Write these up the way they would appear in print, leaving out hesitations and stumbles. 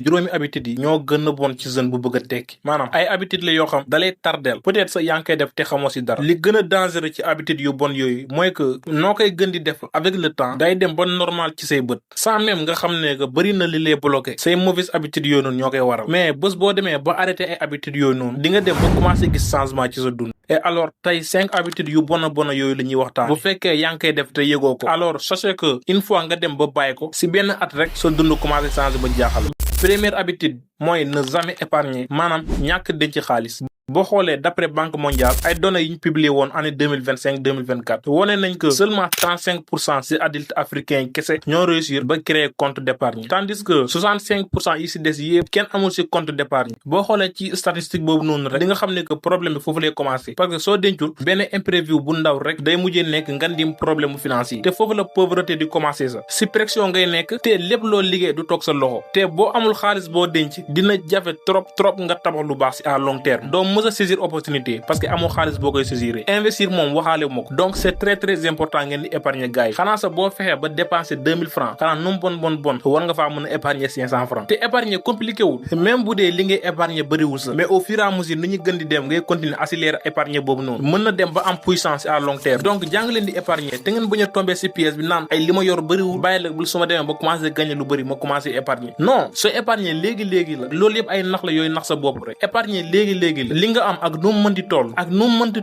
juróomi habitude yi ñoo gën a bon ci jeune bu bëgg a tekki maanaam ay habitude la yoo xam dalay tardeel peut-être sa yaa ngi koy def te xamoo si dara li gën a dangereux ci habitude yu bon yooyu mooy que noo koy gën di def avec le temps day dem ba normal ci say bët sans même nga xam ne que bëri na li lay bloqué say mauvaise habitude yooyu noonu ñoo koy waral mais bés boo demee ba arrêté ay habitudes yooyu noonu di nga dem ba commencé gis changement ci sa dund et alors tey 5 habitudes yu bona yooyu la ñuy waxtaan bu fekkee yaa ngi koy def te yëgoo ko alors sachez que une fois nga dem ba bàyyi ko si benn at rek sa dund commencé changer ba jaaxal première habitude mooy ne jamais épargner maanaam ñàkk denc xaalis boo xoolee d'après Banque mondiale ay données yi ñu publié woon année 2025-2024 wone nañ que seulement 35% ci adultes africains yi kese ñoo réussir ba créer compte d'épargne tandis que 65% yi ci des yépp kenn amul ci compte d'épargne boo xoolee ci statistique boobu noonu rek di nga xam ne que problème bi foofu lay commencer parce que soo dencul benn imprévu bu ndaw rek day mujjee nekk ngandim problème financier te foofu la pauvreté di commencer sax ci pression ngay nekk te lépp loo liggéey du toog sa loxo te boo amul xaalis boo denc dina jafe trop nga tabax lu baax ci à long terme mës a saisir opportunité parce que amoo xaalis boo koy saisir investir moom waxaale moo ko donc c'est très important ngeen di épargner gars yi xanaa sa boo fexee ba dépenser 2000 francs xanaa nu mu bon war nga faa mën a épargner 500 francs te épargner compliqué wul même bu dee li ngay épargner bëriwul sa mais au fur et à mesure ni ñu gën di dem ngay continuer accélérer épargner boobu noonu mën na dem ba am puissance à long terme donc jàng leen di épargner te ngeen bañ a tomber ci piège bi naan ay li ma yor bëriwul bàyyi la bul su ma demee ba commencer gagner lu bëri ma commencer épargner non soo épargner léegi la loolu yëpp ay nax la yooyu nax sa bopp rek épargner léegi la li nga am ak nu mu mënti toll ak nu mu mënti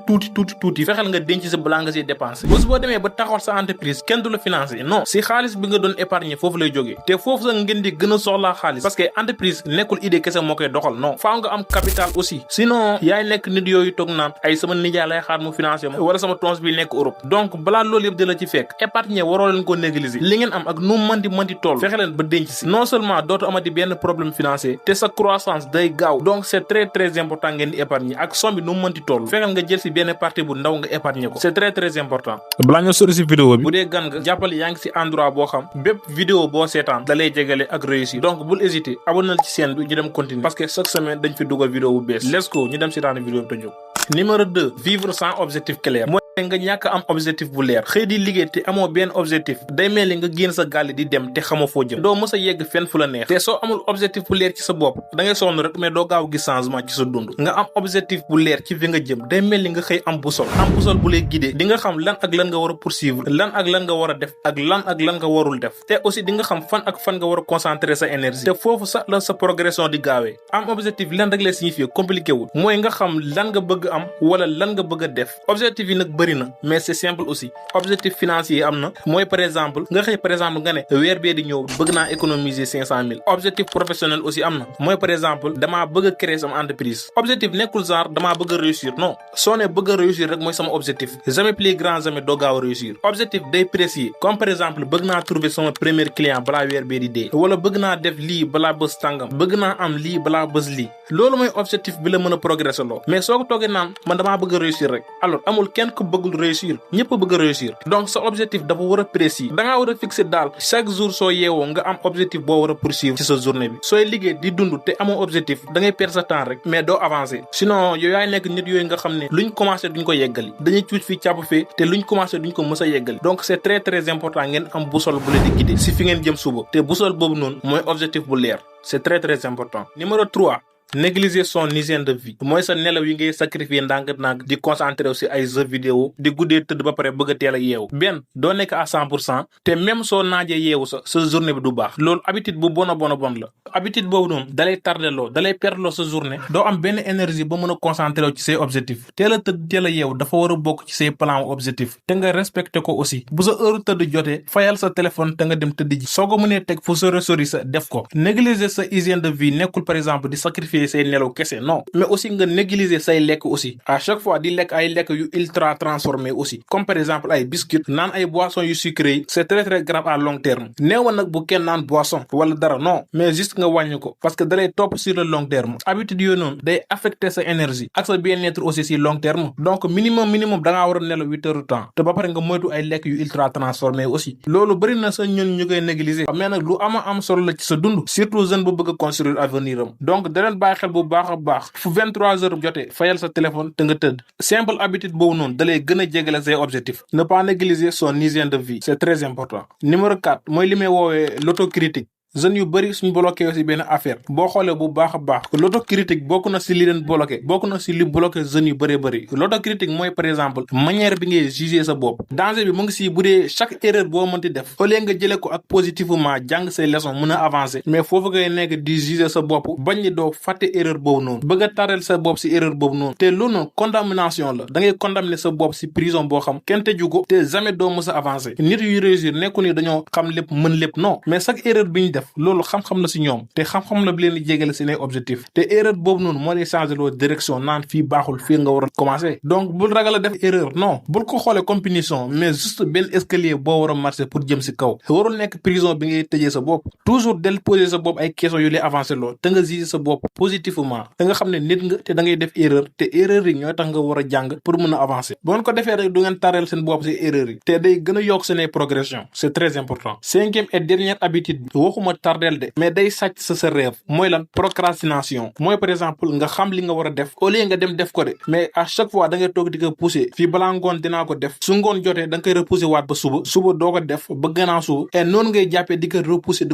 tuuti fexeel nga denc sa balaa nga siy dépenser bés boo demee ba taxawal sa entreprise kenn du la financer non si xaalis bi nga doon épargner foofu lay jógee te foofu sax ngeen di gën a soxlaa xaalis parce que entreprise nekkul idée kese moo koy doxal non faaw nga am capital aussi sinon yaay nekk nit yooyu toog naan ay sama nijaay lay xaar mu financer ma wala sama tons bi nekk Europe donc balaa loolu yëpp di la ci fekk épargner waroo leen ko négliger li ngeen am ak nu mu mënti toll fexe leen ba denc si non seulement dootu amati benn problème financier te sa croissance day gaaw donc c'est très important ngeen di épargner ak somme bi nu mu mënti toll fexeel nga jël si benn partie bu ndaw nga épargner ko c'est très important balaa ñoo sori si vidéo bi bu dee gan nga jàppale yaa ngi si endroit boo xam bépp vidéo boo seetaan da lay jegale ak réussir donc bul hésiter abonnel ci chaîne bi ñu dem continuer parce que chaque semaine dañ fi dugal vidéo bu bees let's go ñu dem si taani vidéo bi te jóg numéro 2 vivre sans objectif clair mooy nga ñàkk am objectif bu leer xëy di liggéey te amoo benn objectif day mel ni nga génn sa gaal di dem te xamoo foo jëm doo mës a yegg fenn fu la neex te soo amul objectif bu leer ci sa bopp da ngay sonn rek mais doo gaaw gis changement ci sa dund nga am objectif bu leer ci fi nga jëm day mel ni nga xëy am boussole bu lay guider di nga xam lan ak lan nga war a poursuivre lan ak lan nga war a def ak lan nga warul def te aussi di nga xam fan ak fan nga war a concentrer sa énergie te foofu sax la sa progression di gaawee am objectif lan rek lay signifier compliqué wul mooy nga xam lan nga bëgg am wala lan nga bëgg a def objectif yi nag bëri na mais c'est simple aussi objectif financier am na mooy par exemple nga ne weer bee di ñëw bëgg naa économiser 500 000 objectif professionnel aussi am na mooy par exemple damaa bëgg a créer sama entreprise objectif nekkul genre damaa bëgg a réussir non soo ne bëgg a réussir rek mooy sama objectif jamais plus grand jamais doo gaaw a réussir objectif day précis comme par exemple bëgg naa trouver sama premier client balaa weer bee di dee wala bëgg naa def lii balaa bës tàngam bëgg naa am lii balaa bës lii loolu mooy objectif bi la mën a progresser loo mais soo ko toogee naan man damaa bëgg a réussir rek alors amul kenn ku bëggul réussir ñëpp bëgg a réussir donc sa objectif dafa war a précis dangaa war a fixer daal chaque jour soo yeewoo nga am objectif boo war a poursuivre ci sa journée bi sooy liggéey di dund te amoo objectif da ngay perdre sa temps rek mais doo avancer sinon yow yaay nekk nit yooyu nga xam ne luñ commencé duñ ko yeggali dañuy cuuc fii càpp fee te luñ commencé duñ ko mës a yeggali donc c'est très important ngeen am boussole bu leen di guider si fi ngeen jëm suba te boussole boobu noonu mooy objectif bu leer c'est très important numéro 3 négliger son hygiène de vie mooy sa nelaw yi ngay sacrifier ndànk di concentrer aussi ay jeux vidéo di guddee tëdd ba pare bëgg a teel a yeewu benn doo nekk à 100% te même soo naajee yeewu sa journée bi du baax loolu habitude bu bon la habitude boobu noonu dalay tardeloo dalay perdloo sa journée doo am benn énergie ba mën a concentrer ci say objectif teel a tëdd teel a yeewu dafa war a bokk ci say plan objectif te nga respecté ko aussi bu sa heure tëdd jotee fayal sa téléphone te nga dem tëdd ji soo ko mënee teg fu sori sa def ko négliger sa hygiène de vie nekkul par exemple di sacrifier say nelaw kese non mais aussi nga négliger say lekk aussi à chaque fois di lekk ay lekk yu ultra transformé aussi comme par exemple ay biscuits naan ay boissons yu sucré c'est très grave à long terme néew nag bu kenn naan boisson wala dara non mais juste nga wàññi ko parce que dalay topp sur le long terme habitude yooyu noonu day affecter sa énergie ak sa bien-être aussi si long terme donc minimum da ngaa war a nelaw 8 heures de temps te ba pare nga moytu ay lekk yu ultra transformé aussi loolu bëri na sa ñun ñu koy négliger mais nag lu am solo la ci sa dund surtout jeune bu bëgg a construire avenir am donc da leen bàyyi xel bu baax fu 23 heures jotee fayal sa téléphone te nga tëdd simple habitude boobu noonu dalay gën a jégale say objectifs ne pas négliger son hygiène de vie c'est très important numéro 4 mooy li may woowee l'autocritique jeunes yu bëri suñ bloqué si benn affaire boo xoolee bu baax a baax l'autocritique bokk na si li leen bloqué bokk na si li bloqué jeunes yu bëree bëri l'autocritique mooy par exemple manière bi ngay juger sa bopp danger bi mu ngi si bu dee chaque erreur boo mënti def au lieu nga jëlee ko ak positivement jàng say leçon mën a avancer mais foofu ngay nekk di juger sa bopp bañ ni doo fàtte erreur boobu noonu bëgg a tareel sa bopp si erreur boobu noonu te loolu noonu condamnation la da ngay condamner sa bopp si prison boo xam kenn tëju ko te jamais doo mës a avancer nit yu réussir nekku ni dañoo xam lépp mën lépp non mais chaque erreur bi ñu def loolu xam-xam la si ñoom te xam-xam la bi leen di jégale seen ay objectif te erreur boobu noonu moo lay changer loo direction naan fii baaxul fii nga war a commencer donc bul ragal a def erreur non bul ko xoolee comme punition mais juste benn escalier boo war a marcher pour jëm si kaw warul nekk prison bi ngay tëjee sa bopp toujours del poser sa bopp ay questions yu lay avancer loo te nga juger sa bopp positivement te nga xam ne nit nga te da ngay def erreur te erreur yi ñooy tax nga war a jàng pour mën a avancer bu ngeen ko defee rek du ngeen tareel seen bopp si erreur yi te day gën a yokk seen progression c'est très important. cinquième et dernière habitude bi waxuma tardeel de mais day sàcc sa rêve mooy lan procrastination mooy par exemple nga xam li nga war a def au lieu nga dem def ko de mais à chaque fois da ngay toog di ko pousser fii balaa ngoon dinaa ko def su ngoon jotee da nga koy repousser waat ba suba doo ko def ba gannaaw suba et noonu ngay jàppee di ko repousser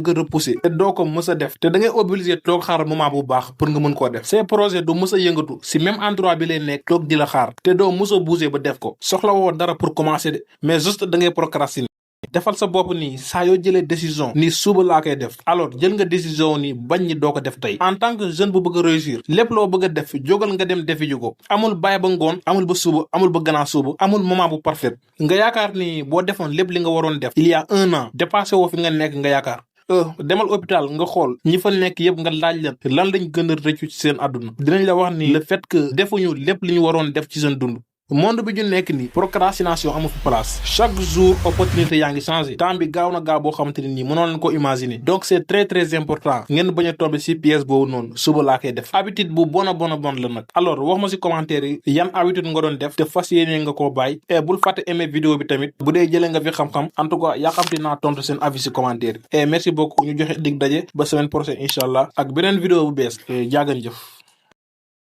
te doo ko mës a def te da ngay obligé toog xaar moment bu baax pour nga mën koo def ces projets du mës a yëngatu si même endroit bi lay nekk toog di la xaar te doo mës a bouger ba def ko soxla woo dara pour commencer de mais juste da ngay procrastiner defal sa bopp nii saa yoo jëlee décision nii suba laa koy def alors jël nga décision nii bañ ñi doo ko def tey en tant que jeune bu bëgg a réussir lépp loo bëgg a def jógal nga dem defi ju ko amul bàyyi ba ngoon amul ba suba amul ba gannaaw suba amul moment bu parfait nga yaakaar ni boo defoon lépp li nga waroon def il y a 1 an dépassé woo fi nga nekk nga yaakaar demal hôpital nga xool ñi fa nekk yëpp nga laaj leen lan lañ gën a rëccu ci seen àdduna dinañ la wax ni le fait que defuñu lépp li ñu waroon def ci seen dund monde bi ñu nekk nii procrastination amu fi place chaque jour opportunité yaa ngi changé temps bi gaaw na gaaw boo xamante ne nii mënoon leen ko imaginer donc c'est très très important ngeen bañ a tomber ci pièce boobu noonu suba laa koy def habitude bu bon la nag alors wax ma ci commentaire yi yan habitude nga doon def te fas yéene nga koo bàyyi et bul fàtte aimer vidéo bi tamit bu dee jëlee nga fi xam-xam en tout cas yàqamti naa tontu seen avis ci commentaire yi et merci beaucoup ñu joxe dig daje ba semaine prochaine incha allah ak beneen vidéo bu bees jaagan jëf